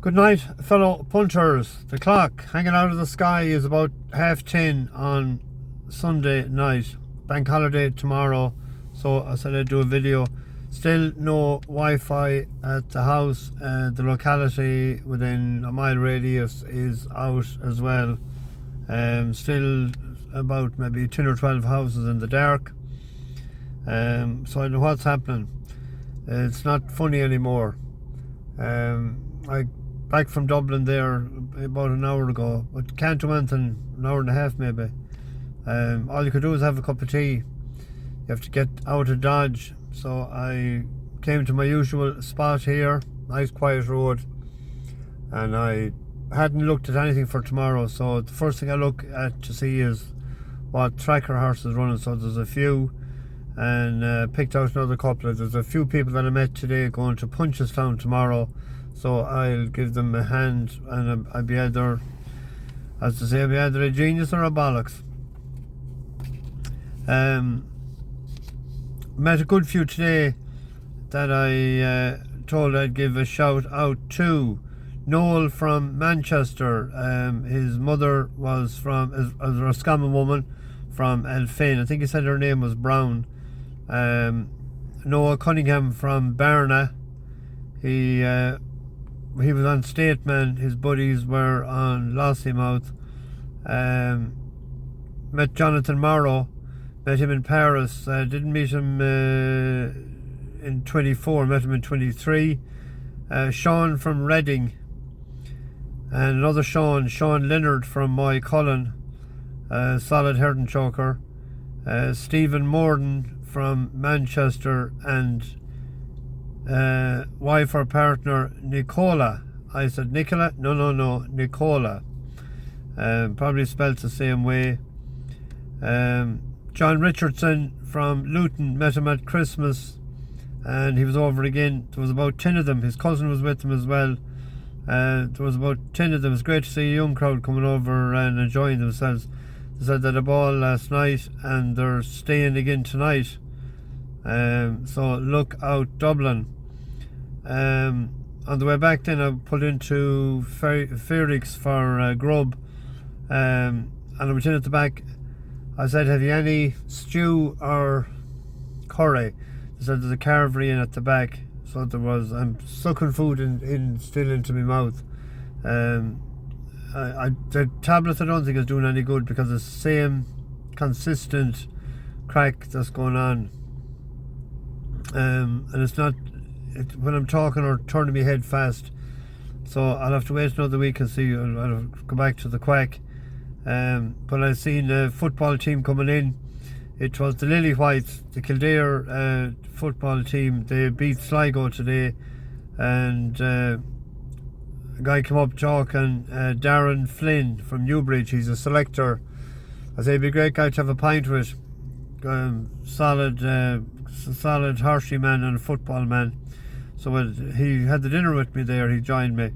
Good night, fellow punters. The clock hanging out of the sky is about 10:30 on Sunday night. Bank holiday tomorrow, so I said I'd do a video. Still no Wi-Fi at the house. The locality within a mile radius is out as well. Still about maybe 10 or 12 houses in the dark. So I don't know what's happening. It's not funny anymore. I back from Dublin there about an hour ago, but can't do anything, an hour and a half maybe. All you could do is have a cup of tea. You have to get out of Dodge, so I came to my usual spot here, nice quiet road, and I hadn't looked at anything for tomorrow, so the first thing I look at to see is what tracker horse is running. So there's a few, and picked out another couple. There's a few people that I met today going to Punchestown tomorrow, so I'll give them a hand, and I'll be either, as to say, I'll be either a genius or a bollocks. Met a good few today that I told I'd give a shout out to. Noel from Manchester. His mother was from a Roscommon woman from Elfin. I think he said her name was Brown. Noah Cunningham from Barna. He was on Stateman. His buddies were on Lough. Met Jonathan Morrow. Met him in Paris. Didn't meet him in 24. Met him in 23. Sean from Reading. And another Sean Leonard from Moycullen. Solid herding choker. Stephen Morden from Manchester, and wife or partner Nicola. I said Nicola? No, Nicola. Probably spelled the same way. John Richardson from Luton, met him at Christmas, and he was over again. There was about 10 of them. His cousin was with him as well. There was about 10 of them. It was great to see a young crowd coming over and enjoying themselves. They said they had a ball last night and they're staying again tonight. So look out, Dublin. On the way back then I pulled into Ferrix for grub, and I went in at the back. I said, have you any stew or curry? They said there's a carvery in at the back. So there was. I'm sucking food still into my mouth. The tablet I don't think is doing any good, because it's the same consistent crack that's going on. And it's not when I'm talking or turning my head fast. So I'll have to wait another week and see. I'll go back to the quack. But I seen a football team coming in. It was the Lily Whites, the Kildare football team. They beat Sligo today, and a guy came up talking, Darren Flynn from Newbridge. He's a selector. I say he'd be a great guy to have a pint with. Solid Hershey man and a football man. So he had the dinner with me there. He joined me.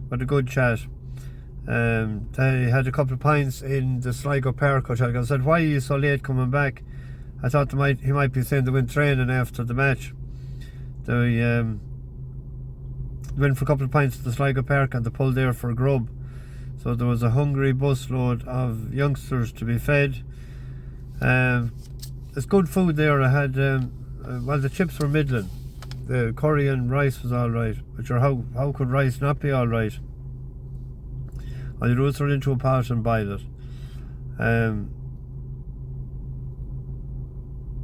What a good chat. They had a couple of pints in the Sligo Park Hotel. I said, why are you so late coming back? I thought he might be saying they went training after the match. They went for a couple of pints at the Sligo Park and they pulled there for a grub. So there was a hungry busload of youngsters to be fed. It's good food there. I had, the chips were middling. The curry and rice was alright. But how could rice not be alright? All you do is throw it into a pot and boil it.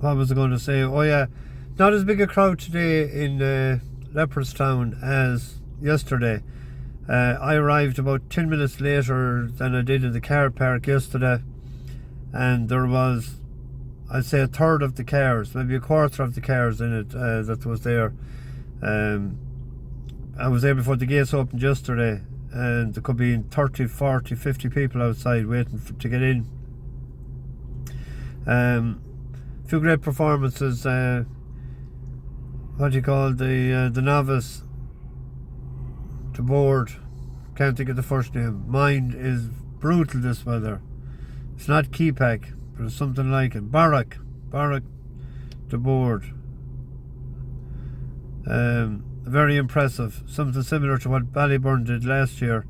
What was I going to say? Oh yeah, not as big a crowd today in Leopardstown as yesterday. I arrived about 10 minutes later than I did in the car park yesterday, and there was, I'd say, a third of the cars, maybe a quarter of the cars in it that was there. I was there before the gates opened yesterday, and there could be 30, 40, 50 people outside waiting to get in. Few great performances. What do you call the novice to board? Can't think of the first name. Mine is brutal this weather. It's not Keepak, but it's something like it. Barak to board. very impressive. Something similar to what Ballyburn did last year.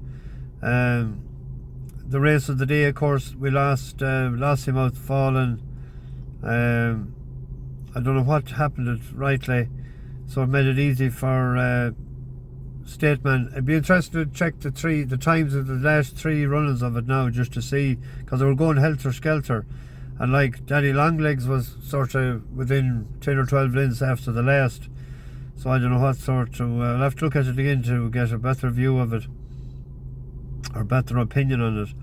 The race of the day, of course, we lost him out falling. I don't know what happened rightly, so it made it easy for Stateman. It'd be interesting to check the times of the last 3 runnings of it now, just to see, because they were going helter skelter, and like Daddy Longlegs was sort of within 10 or 12 lengths after the last. So I don't know what sort of. I'll have to look at it again to get a better view of it, or better opinion on it.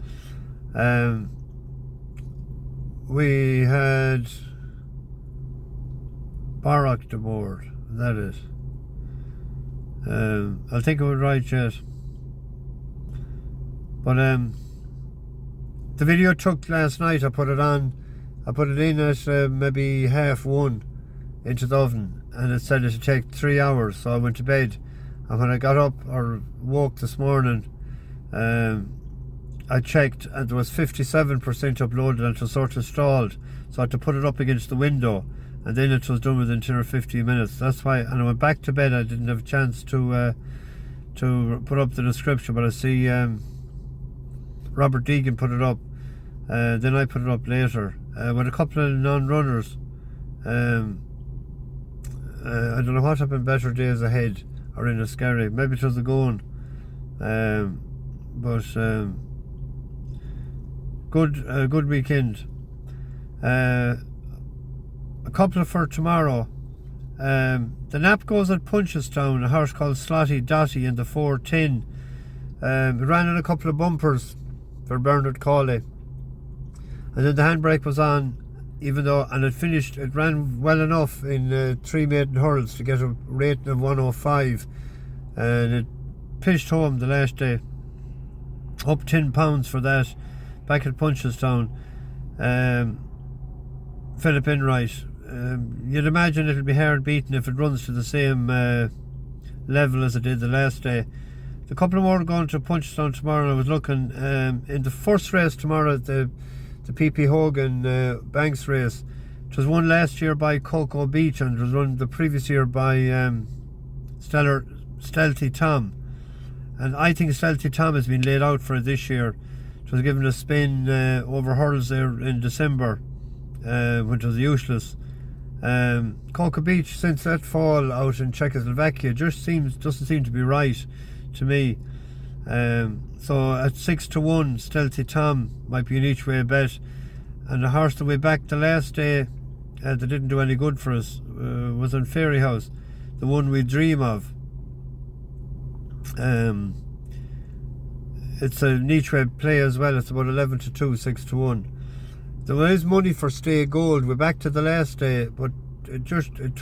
We had Barrock aboard, that is. I think it was right yet. But the video took last night. I put it in at maybe 1:30 into the oven, and it said it would take 3 hours, so I went to bed. And when I got up or woke this morning, I checked, and there was 57% uploaded, and it was sort of stalled, so I had to put it up against the window, and then it was done within 10 or 15 minutes. That's why, and I went back to bed. I didn't have a chance to put up the description, but I see Robert Deegan put it up. Then I put it up later with a couple of non-runners. I don't know what happened. Better days ahead, or in a scary. Maybe it was the going. But good weekend. A couple for tomorrow. The nap goes at Punchestown, a horse called Slotty, Dotty in the 4:10. It ran in a couple of bumpers for Bernard Cawley, and then the handbrake was on, even though, and it ran well enough in 3 maiden hurls to get a rating of 105, and it pitched home the last day, up £10 for that, back at Punchestown. Philip Enright, you'd imagine it'll be hard beaten if it runs to the same level as it did the last day. The couple more are going to Punchestown tomorrow, and I was looking in the first race tomorrow, the PP Hogan Banks race. It was won last year by Cocoa Beach, and it was run the previous year by Stealthy Tom, and I think Stealthy Tom has been laid out for it this year. It was given a spin over hurls there in December, which was useless. Cocoa Beach, since that fall out in Czechoslovakia, doesn't seem to be right to me. So at 6-1, Stealthy Tom might be an each way bet. And the horse that we backed the last day that didn't do any good for us was on Fairy House, the one we dream of. It's an each way play as well. It's about 11-2, 6-1. There is money for Stay Gold. We're back to the last day, but it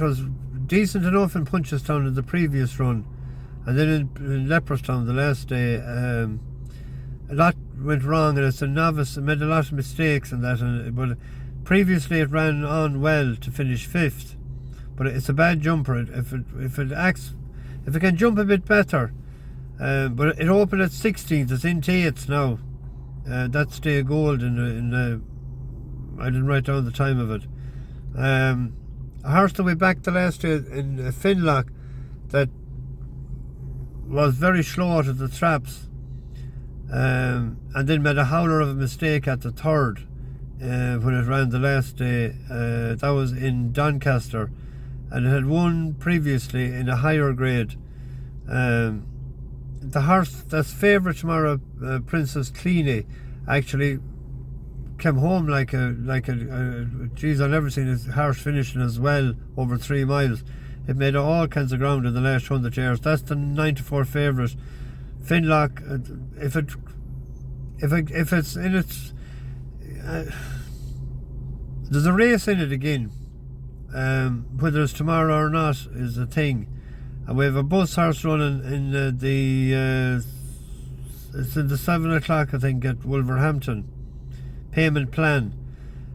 was decent enough in Punchestown in the previous run, and then in Leopardstown the last day, a lot went wrong, and it's a novice. It made a lot of mistakes in that. But previously it ran on well to finish 5th, but it's a bad jumper. If it can jump a bit better, but it opened at 16th. It's in 8th now. That's Stay Gold in the. I didn't write down the time of it. A horse that we backed the last year in Finlock that was very slow out of the traps, and then made a howler of a mistake at the 3rd when it ran the last day. That was in Doncaster, and it had won previously in a higher grade. The horse that's favourite tomorrow, Princess Cleany, actually came home like a geez, I've never seen a horse finishing as well over 3 miles. It made all kinds of ground in the last 100 yards. That's the 9-4 favourite. Finlock, if it's in its, there's a race in it again. Whether it's tomorrow or not is a thing. And we have a bus horse running in it's in the 7 o'clock, I think, at Wolverhampton. Payment Plan.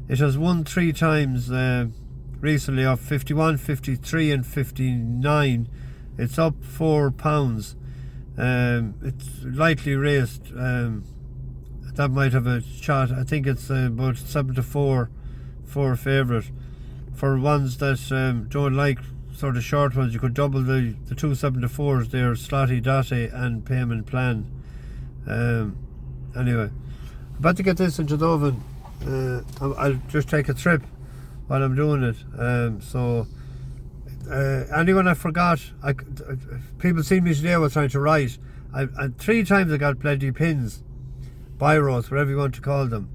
It has won 3 times recently, off 51, 53 and 59. It's up £4. It's lightly raced. That might have a shot. I think it's about 7-4 for favourite. For ones that don't like sort of short ones. You could double the 274s there, Slotty, Dotty and payment plan. Anyway, I'm about to get this into the oven. I'll just take a trip while I'm doing it. Anyone I forgot, people see me today, I was trying to write. And 3 times I got bloody pins, biros, whatever you want to call them.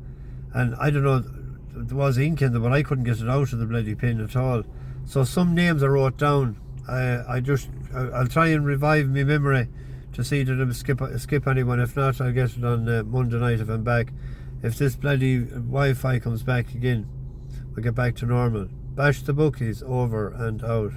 And I don't know, there was ink in them, but I couldn't get it out of the bloody pin at all. So some names I wrote down. I'll try and revive my memory to see that I skip anyone. If not, I'll get it on Monday night if I'm back. If this bloody Wi-Fi comes back again, we'll get back to normal. Bash the bookies, over and out.